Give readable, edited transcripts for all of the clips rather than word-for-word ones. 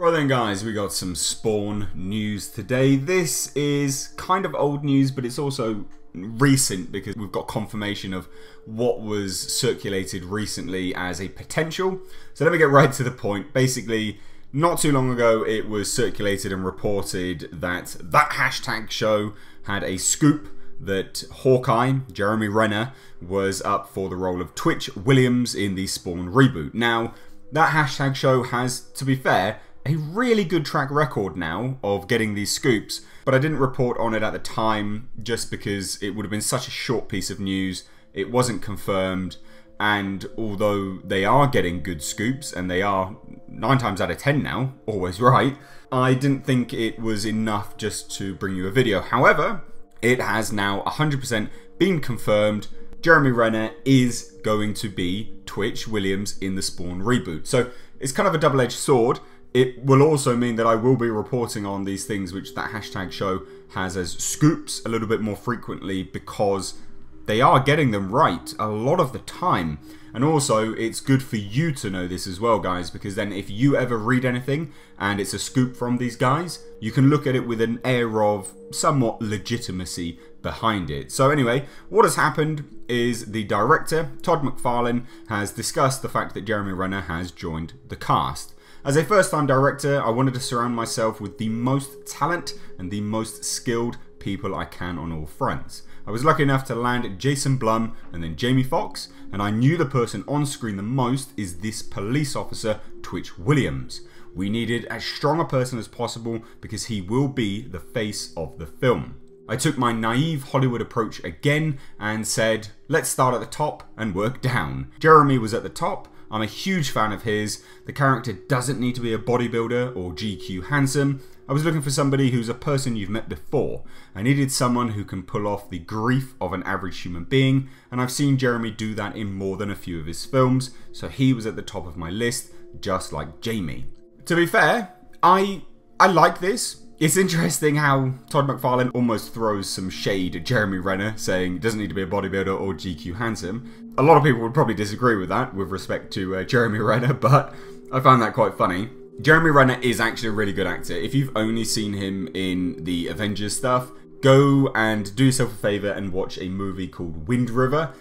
Right then guys, we got some Spawn news today. This is kind of old news, but it's also recent because we've got confirmation of what was circulated recently as a potential. So let me get right to the point. Basically, not too long ago it was circulated and reported that hashtag show had a scoop that Hawkeye, Jeremy Renner, was up for the role of Twitch Williams in the Spawn reboot. Now, that hashtag show has, to be fair, a really good track record now of getting these scoops, but I didn't report on it at the time just because it would have been such a short piece of news. It wasn't confirmed, and although they are getting good scoops, and they are 9 times out of 10 now, always right, I didn't think it was enough just to bring you a video. However, it has now 100% been confirmed. Jeremy Renner is going to be Twitch Williams in the Spawn reboot. So it's kind of a double-edged sword. It will also mean that I will be reporting on these things which that hashtag show has as scoops a little bit more frequently because they are getting them right a lot of the time. And also, it's good for you to know this as well, guys, because then if you ever read anything and it's a scoop from these guys, you can look at it with an air of somewhat legitimacy behind it. So anyway, what has happened is the director, Todd McFarlane, has discussed the fact that Jeremy Renner has joined the cast. As a first-time director, I wanted to surround myself with the most talent and the most skilled people I can on all fronts. I was lucky enough to land Jason Blum and then Jamie Foxx, and I knew the person on screen the most is this police officer, Twitch Williams. We needed as strong a person as possible because he will be the face of the film. I took my naive Hollywood approach again and said, let's start at the top and work down. Jeremy was at the top. I'm a huge fan of his. The character doesn't need to be a bodybuilder or GQ handsome. I was looking for somebody who's a person you've met before. I needed someone who can pull off the grief of an average human being, and I've seen Jeremy do that in more than a few of his films, so he was at the top of my list, just like Jamie. To be fair, I like this. It's interesting how Todd McFarlane almost throws some shade at Jeremy Renner, saying he doesn't need to be a bodybuilder or GQ handsome. A lot of people would probably disagree with that with respect to Jeremy Renner, but I found that quite funny. Jeremy Renner is actually a really good actor. If you've only seen him in the Avengers stuff, go and do yourself a favour and watch a movie called Wind River.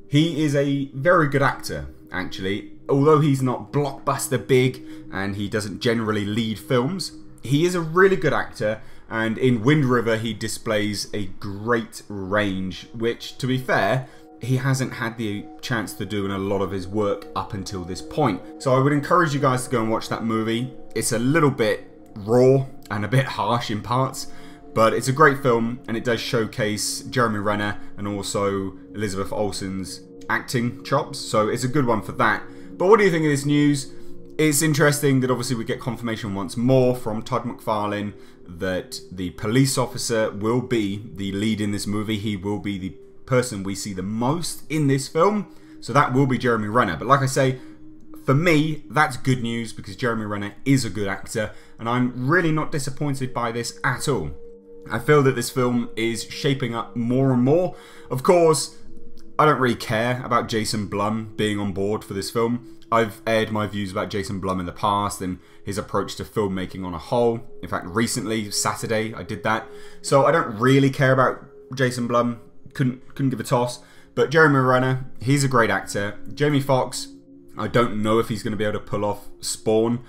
He is a very good actor, actually. Although he's not blockbuster big and he doesn't generally lead films, he is a really good actor, and in Wind River he displays a great range, which, to be fair, he hasn't had the chance to do in a lot of his work up until this point. So I would encourage you guys to go and watch that movie. It's a little bit raw and a bit harsh in parts, but it's a great film, and it does showcase Jeremy Renner and also Elizabeth Olsen's acting chops, so it's a good one for that. But what do you think of this news? It's interesting that obviously we get confirmation once more from Todd McFarlane that the police officer will be the lead in this movie. He will be the person we see the most in this film. So that will be Jeremy Renner. But like I say, for me, that's good news because Jeremy Renner is a good actor, and I'm really not disappointed by this at all. I feel that this film is shaping up more and more. Of course, I don't really care about Jason Blum being on board for this film. I've aired my views about Jason Blum in the past and his approach to filmmaking on a whole. In fact, recently, Saturday, I did that. So I don't really care about Jason Blum. Couldn't give a toss. But Jeremy Renner, he's a great actor. Jamie Foxx, I don't know if he's going to be able to pull off Spawn,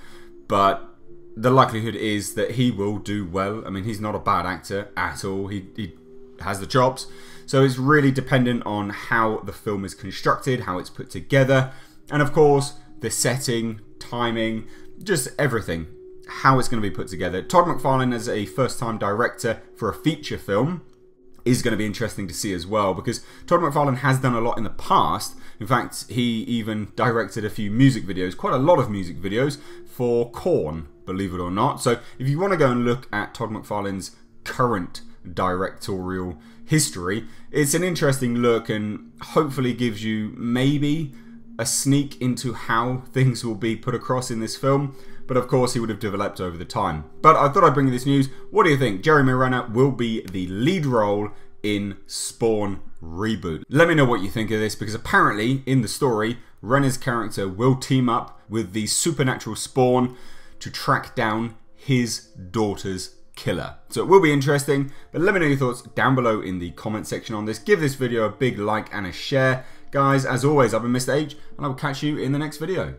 but the likelihood is that he will do well. I mean, he's not a bad actor at all. He has the chops. So it's really dependent on how the film is constructed, how it's put together, and of course, the setting, timing, just everything, how it's going to be put together. Todd McFarlane as a first-time director for a feature film is going to be interesting to see as well, because Todd McFarlane has done a lot in the past. In fact, he even directed a few music videos, quite a lot of music videos, for Korn, believe it or not. So if you want to go and look at Todd McFarlane's current directorial history, it's an interesting look and hopefully gives you maybe a sneak into how things will be put across in this film. But of course he would have developed over the time. But I thought I'd bring you this news. What do you think? Jeremy Renner will be the lead role in Spawn Reboot. Let me know what you think of this, because apparently in the story Renner's character will team up with the supernatural Spawn to track down his daughter's killer. So it will be interesting, but let me know your thoughts down below in the comment section on this. Give this video a big like and a share. Guys, as always, I've been Mr. H, and I will catch you in the next video.